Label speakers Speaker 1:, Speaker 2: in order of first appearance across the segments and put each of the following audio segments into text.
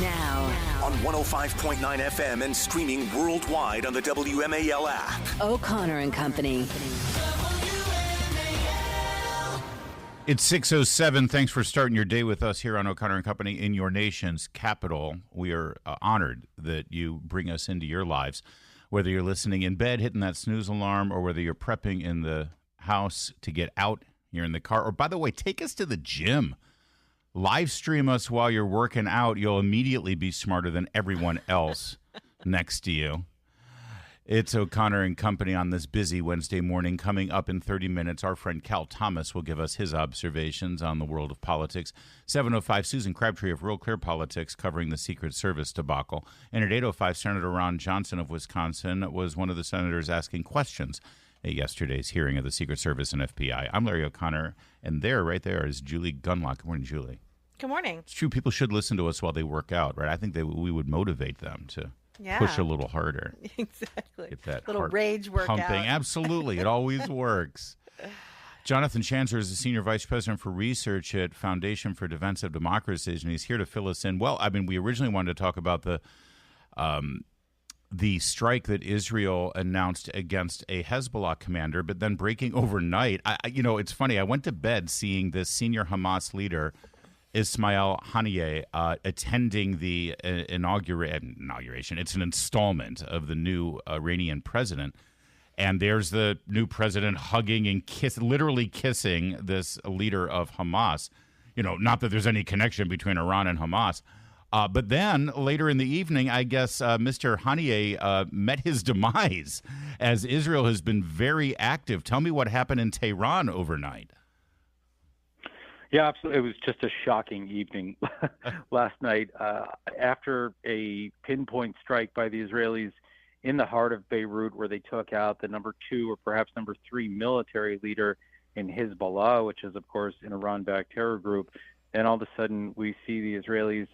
Speaker 1: Now
Speaker 2: on 105.9 FM and streaming worldwide on the WMAL app.
Speaker 1: O'Connor and Company.
Speaker 3: It's 6:07. Thanks for starting your day with us here on O'Connor and Company in your nation's capital. We are honored that you bring us into your lives, whether you're listening in bed, hitting that snooze alarm, or whether you're prepping in the house to get out, you're in the car, or by the way, take us to the gym. Live stream us while you're working out. You'll immediately be smarter than everyone else next to you. It's O'Connor and Company on this busy Wednesday morning. Coming up in 30 minutes, our friend Cal Thomas will give us his observations on the world of politics. 7:05, Susan Crabtree of Real Clear Politics covering the Secret Service debacle. And at 8:05, Senator Ron Johnson of Wisconsin was one of the senators asking questions at yesterday's hearing of the Secret Service and FBI. I'm Larry O'Connor, and right there is Julie Gunlock. Good morning, Julie.
Speaker 4: Good morning.
Speaker 3: It's true. People should listen to us while they work out, right? I think we would motivate them to push a little harder.
Speaker 4: Exactly.
Speaker 3: Get that
Speaker 4: little
Speaker 3: heart
Speaker 4: rage workout.
Speaker 3: Pumping. Absolutely. It always works. Jonathan Schanzer is the Senior Vice President for Research at Foundation for Defense of Democracy, and he's here to fill us in. Well, I mean, we originally wanted to talk about the strike that Israel announced against a Hezbollah commander, but then breaking overnight. It's funny. I went to bed seeing this senior Hamas leader, Ismail Haniyeh, attending the inauguration. It's an installment of the new Iranian president. And there's the new president hugging and literally kissing this leader of Hamas. Not that there's any connection between Iran and Hamas. But then later in the evening, I guess Mr. Haniyeh met his demise, as Israel has been very active. Tell me what happened in Tehran overnight.
Speaker 5: Yeah, absolutely. It was just a shocking evening last night. After a pinpoint strike by the Israelis in the heart of Beirut, where they took out the number 2 or perhaps number 3 military leader in Hezbollah, which is, of course, an Iran-backed terror group, then all of a sudden we see the Israelis,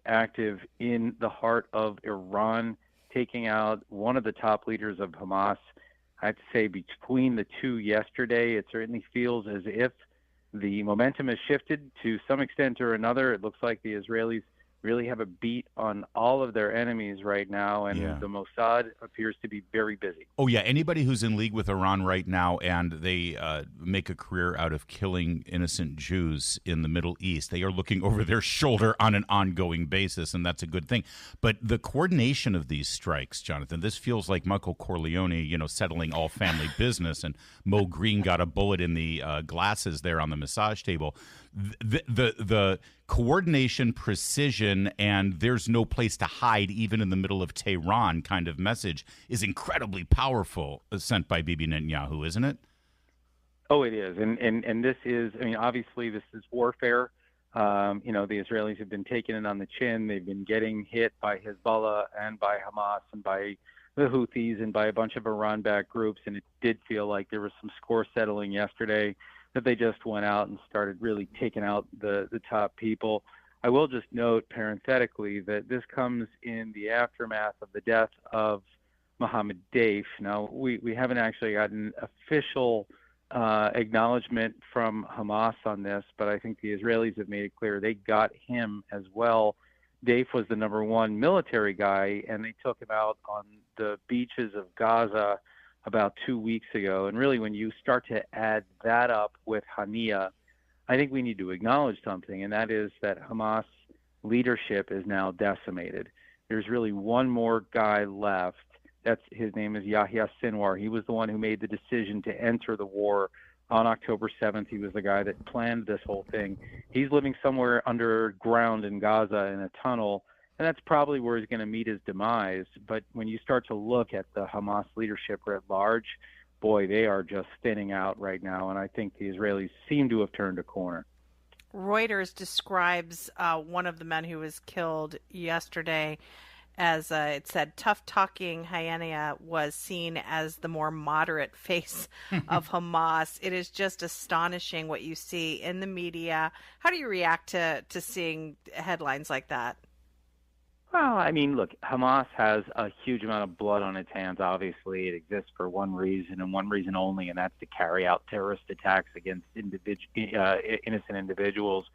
Speaker 5: active in the heart of Iran, taking out one of the top leaders of Hamas. I have to say, between the two yesterday, it certainly feels as if the momentum has shifted to some extent or another. It looks like the Israelis really have a beat on all of their enemies right now, and the Mossad appears to be very busy. Oh, yeah.
Speaker 3: Anybody who's in league with Iran right now and they make a career out of killing innocent Jews in the Middle East, they are looking over their shoulder on an ongoing basis, and that's a good thing. But the coordination of these strikes, Jonathan, this feels like Michael Corleone, settling all family business, and Mo Green got a bullet in the glasses there on the massage table. The coordination, precision, and there's no place to hide even in the middle of Tehran kind of message is incredibly powerful, sent by Bibi Netanyahu, isn't it?
Speaker 5: Oh, it is. And this is, obviously this is warfare. The Israelis have been taking it on the chin. They've been getting hit by Hezbollah and by Hamas and by the Houthis and by a bunch of Iran-backed groups. And it did feel like there was some score settling yesterday, that they just went out and started really taking out the top people. I will just note parenthetically that this comes in the aftermath of the death of Mohammed Deif. Now, we haven't actually gotten official acknowledgement from Hamas on this, but I think the Israelis have made it clear they got him as well. Deif was the number 1 military guy, and they took him out on the beaches of Gaza about 2 weeks ago. And really, when you start to add that up with Haniyeh, I think we need to acknowledge something, and that is that Hamas leadership is now decimated. There's really one more guy left. His name is Yahya Sinwar. He was the one who made the decision to enter the war on October 7th. He was the guy that planned this whole thing. He's living somewhere underground in Gaza in a tunnel, and that's probably where he's going to meet his demise. But when you start to look at the Hamas leadership at large, boy, they are just thinning out right now. And I think the Israelis seem to have turned a corner.
Speaker 4: Reuters describes one of the men who was killed yesterday as it said, tough-talking Haniyeh was seen as the more moderate face of Hamas. It is just astonishing what you see in the media. How do you react to seeing headlines like that?
Speaker 5: Well, I mean, look, Hamas has a huge amount of blood on its hands. Obviously, it exists for one reason and one reason only, and that's to carry out terrorist attacks against innocent individuals.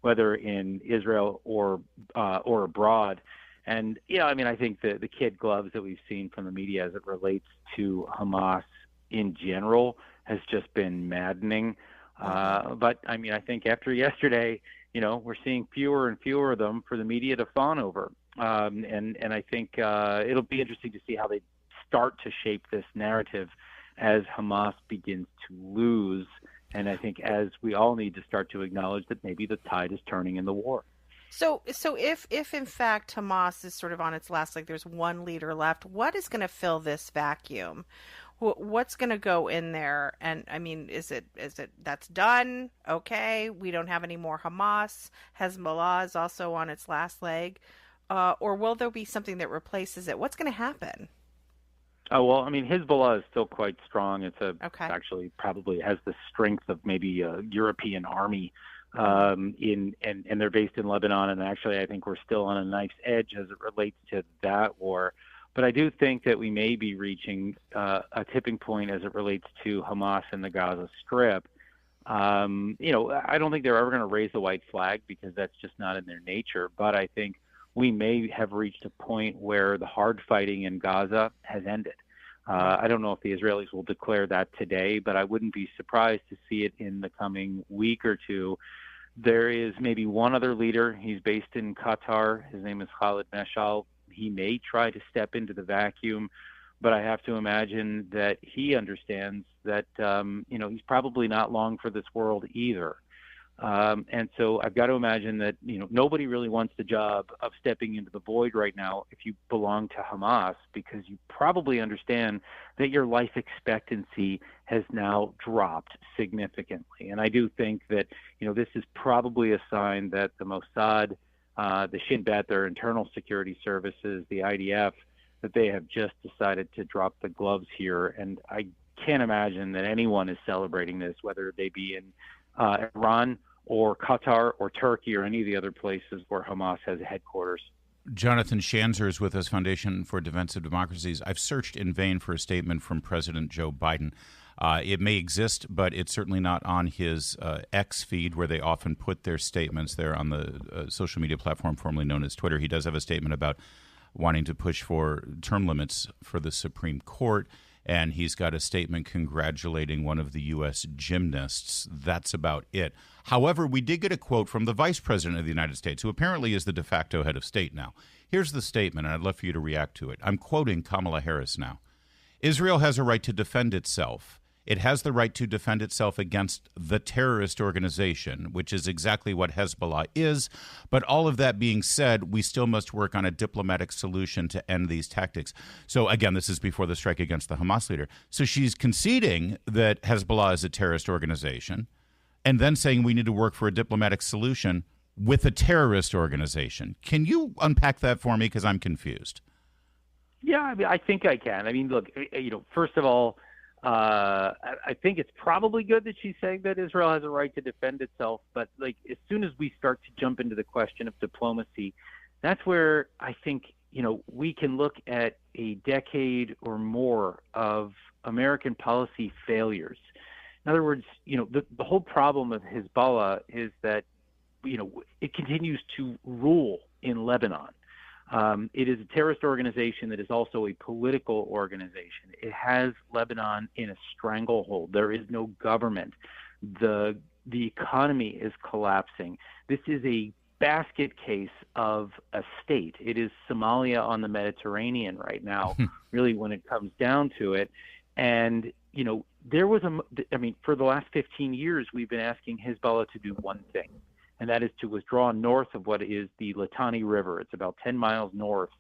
Speaker 5: whether in Israel or abroad. And, I think the kid gloves that we've seen from the media as it relates to Hamas in general has just been maddening. But, I think after yesterday, we're seeing fewer and fewer of them for the media to fawn over. And I think it'll be interesting to see how they start to shape this narrative as Hamas begins to lose. And I think as we all need to start to acknowledge that maybe the tide is turning in the war.
Speaker 4: So if in fact Hamas is sort of on its last leg, there's one leader left, what is going to fill this vacuum? What's going to go in there? And is it that's done? Okay, we don't have any more Hamas. Hezbollah is also on its last leg. Or will there be something that replaces it? What's going to happen?
Speaker 5: Oh, well, Hezbollah is still quite strong. It's actually probably has the strength of maybe a European army. And they're based in Lebanon, and actually I think we're still on a knife's edge as it relates to that war. But I do think that we may be reaching a tipping point as it relates to Hamas and the Gaza Strip. I don't think they're ever going to raise the white flag because that's just not in their nature. But I think we may have reached a point where the hard fighting in Gaza has ended. I don't know if the Israelis will declare that today, but I wouldn't be surprised to see it in the coming week or two. There is maybe one other leader. He's based in Qatar. His name is Khalid Mashal. He may try to step into the vacuum, but I have to imagine that he understands that, he's probably not long for this world either. And so I've got to imagine that, nobody really wants the job of stepping into the void right now if you belong to Hamas, because you probably understand that your life expectancy has now dropped significantly. And I do think that, this is probably a sign that the Mossad, the Shin Bet, their internal security services, the IDF, that they have just decided to drop the gloves here. And I can't imagine that anyone is celebrating this, whether they be in Iran or Qatar or Turkey or any of the other places where Hamas has a headquarters.
Speaker 3: Jonathan Schanzer is with us, Foundation for Defense of Democracies. I've searched in vain for a statement from President Joe Biden. It may exist, but it's certainly not on his X feed, where they often put their statements there on the social media platform formerly known as Twitter. He does have a statement about wanting to push for term limits for the Supreme Court, and he's got a statement congratulating one of the U.S. gymnasts. That's about it. However, we did get a quote from the Vice President of the United States, who apparently is the de facto head of state now. Here's the statement, and I'd love for you to react to it. I'm quoting Kamala Harris now. Israel has a right to defend itself. It has the right to defend itself against the terrorist organization, which is exactly what Hezbollah is. But all of that being said, we still must work on a diplomatic solution to end these tactics. So, again, this is before the strike against the Hamas leader. So she's conceding that Hezbollah is a terrorist organization and then saying we need to work for a diplomatic solution with a terrorist organization. Can you unpack that for me? Because I'm confused.
Speaker 5: Yeah, I think I can. Look, first of all, I think it's probably good that she's saying that Israel has a right to defend itself. But as soon as we start to jump into the question of diplomacy, that's where I think, we can look at a decade or more of American policy failures. In other words, the whole problem of Hezbollah is that, it continues to rule in Lebanon. It is a terrorist organization that is also a political organization. It has Lebanon in a stranglehold. There is no government. The economy is collapsing. This is a basket case of a state. It is Somalia on the Mediterranean right now, really, when it comes down to it. And, there was for the last 15 years, we've been asking Hezbollah to do one thing, and that is to withdraw north of what is the Litani River. It's about 10 miles north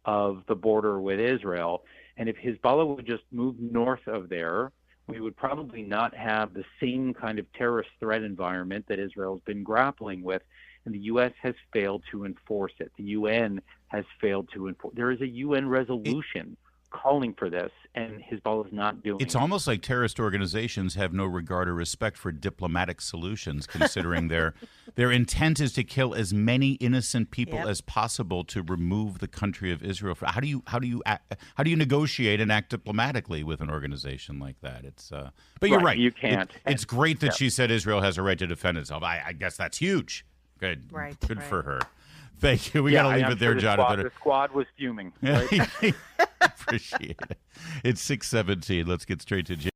Speaker 5: of the border with Israel. And if Hezbollah would just move north of there, we would probably not have the same kind of terrorist threat environment that Israel's been grappling with. And the U.S. has failed to enforce it. The UN has failed to enforce. There is a UN resolution calling for this, and Hezbollah is not doing it.
Speaker 3: It's almost like terrorist organizations have no regard or respect for diplomatic solutions, considering their intent is to kill as many innocent people as possible to remove the country of Israel. How do you negotiate and act diplomatically with an organization like that? But you're right.
Speaker 5: You can't.
Speaker 3: It's great that she said Israel has a right to defend itself. I guess that's huge. Good.
Speaker 4: Right,
Speaker 3: Good
Speaker 4: right.
Speaker 3: for her. Thank you. We got to leave
Speaker 5: I'm
Speaker 3: it there,
Speaker 5: sure
Speaker 3: Jonathan.
Speaker 5: The squad was fuming. Right?
Speaker 3: Appreciate it. It's 6:17. Let's get straight to Jay.